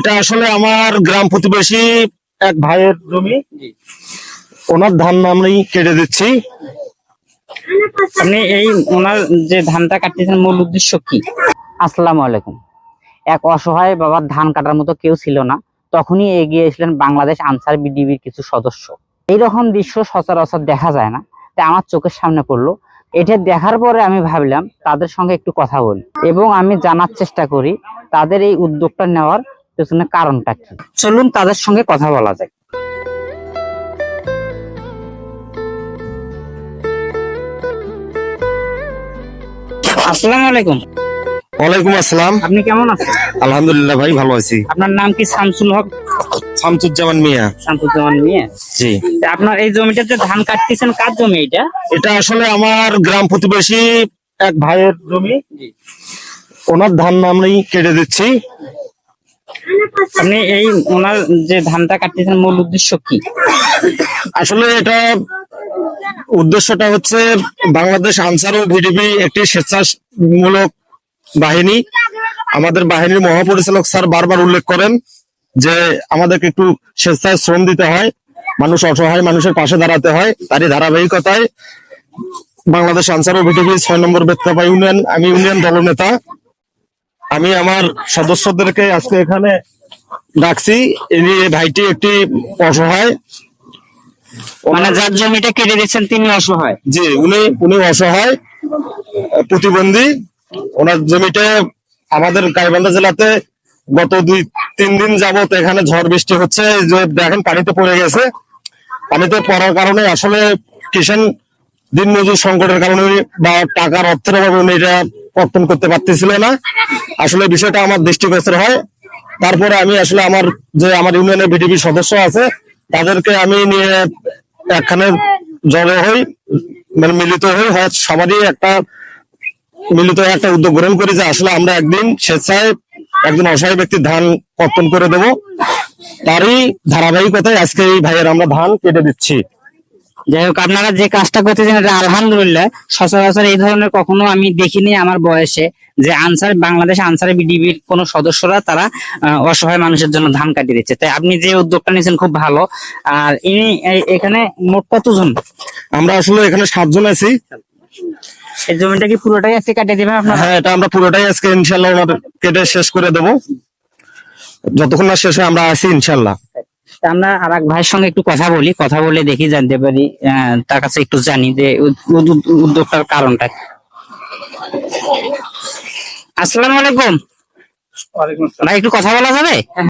এটা আসলে আমার গ্রাম প্রতিবেশী এক ভাইয়ের জমি, ওনার ধান আমি কেটে দিচ্ছি। আপনি এই ওনার যে ধানটা কাটতেছেন মূল উদ্দেশ্য কি? আসসালামু আলাইকুম। এক অসহায় বাবার ধান কাটার মতো কেউ ছিল না, তখনই এগিয়ে এসলেন বাংলাদেশ আনসার বিডিবির কিছু সদস্য। এইরকম দৃশ্য সচরাচর দেখা যায় না, তাই আমার চোখের সামনে পড়লো। এটা দেখার পরে আমি ভাবলাম তাদের সঙ্গে একটু কথা বলি এবং আমি জানার চেষ্টা করি তাদের এই উদ্যোগটা নেওয়ার পেছনে কারণটা কি। চলুন তাদের সঙ্গে কথা বলা যায়। আসসালামু আলাইকুম। ওয়ালাইকুম আসসালাম। আপনি কেমন আছেন? আলহামদুলিল্লাহ ভাই, ভালো আছি। আপনার নাম কি? শামসুল হক। শামসুজ্জামান মিয়া। শামসুজ্জামান মিয়া। জি। তা আপনার এই জমিটাতে ধান কাটতেছেন, কার জমি এটা? এটা আসলে আমার গ্রাম প্রতিবেশী এক ভাইয়ের জমি, ওনার ধান আমি কেটে দিচ্ছি। আপনি এই ওনার যে ধানটা কাটতেছেন মূল উদ্দেশ্য কি? আসলে এটা উদ্দেশ্যটা হচ্ছে বাংলাদেশ আনসার ও ভিডিপি একটি স্বেচ্ছামূলক বাহিনী। আমাদের বাহিনীর মহাপরিচালক স্যার বারবার উল্লেখ করেন যে আমাদেরকে একটু স্বেচ্ছায় শ্রম দিতে হয়, মানুষ অসহায় মানুষের পাশে দাঁড়াতে হয়। তারই ধারাবাহিকতায় বাংলাদেশ আনসার ও ভিডিপি 6 নম্বর বেত্রাপা ইউনিয়ন, আমি ইউনিয়ন দলনেতা, আমি আমার সদস্যদেরকে আজকে এখানে ডাকছি। এই ভাইটি একটি অসহায়, মানে যার জমিটা কেটে দিচ্ছেন তিনি অসহায়? জি, উনি অসহায়, প্রতিবন্ধী। ওনার জমিতে আমাদের গাইবান্ধা জেলাতে গত 2-3 দিন যাবত এখানে ঝড় বৃষ্টি হচ্ছে, যে দেখেন পানিতে পড়ে গেছে। পানিতে পড়ার কারণে আসলে কিষাণ দিনমজুর সংকটের কারণে বা টাকার অর্থের অভাবে উনি এটা কর্তন করতে পারতেছিল না। আসলে বিষয়টা আমার দৃষ্টিগোচর হয়। তারপরে আমি আসলে আমার ইউনিয়নের ভিডিপি সদস্য আছে, তাদেরকে আমি নিয়ে একখানে জড়ো হই, মানে মিলিত হই, হয় সবারই একটা মিলিত হয়ে একটা উদ্যোগ গ্রহণ করি যে আসলে আমরা একদিন স্বেচ্ছায় একজন অসহায় ব্যক্তির ধান কর্তন করে দেব। তারই ধারাবাহিকতায় আজকে এই ভাইয়ের আমরা ধান কেটে দিচ্ছি। যাই হোক, আপনারা যে কাজটা করতেছেন এটা আলহামদুলিল্লাহ, সচরাচর এই ধরনের কখনো আমি দেখিনি আমার বয়সে, যে বাংলাদেশ আনসার বিডিবির কোন সদস্যরা তারা অসহায় মানুষের জন্য ধান কাটিয়ে দিচ্ছে। তাই আপনি যে উদ্যোগটা নিয়েছেন খুব ভালো। আর ইনি এখানে মোট কতজন? আমরা আসলে এখানে 7 জন আছি। এই জমিটা কি পুরোটাই আজকে কাটিয়ে দেবেন আপনারা? হ্যাঁ, এটা আমরা পুরোটাই আজকে ইনশাল্লাহ ওনার কেটে শেষ করে দেব, যতক্ষণ না শেষ হয় আমরা আছি ইনশাল্লাহ। আমরা আর এক ভাইয়ের সঙ্গে একটু কথা বলে দেখি, জানতে পারি তার কাছে একটু জানি যে উদ্যোগটার কারণটা। আসসালামু আলাইকুম। ভাই, একটু কথা বলা যাবে?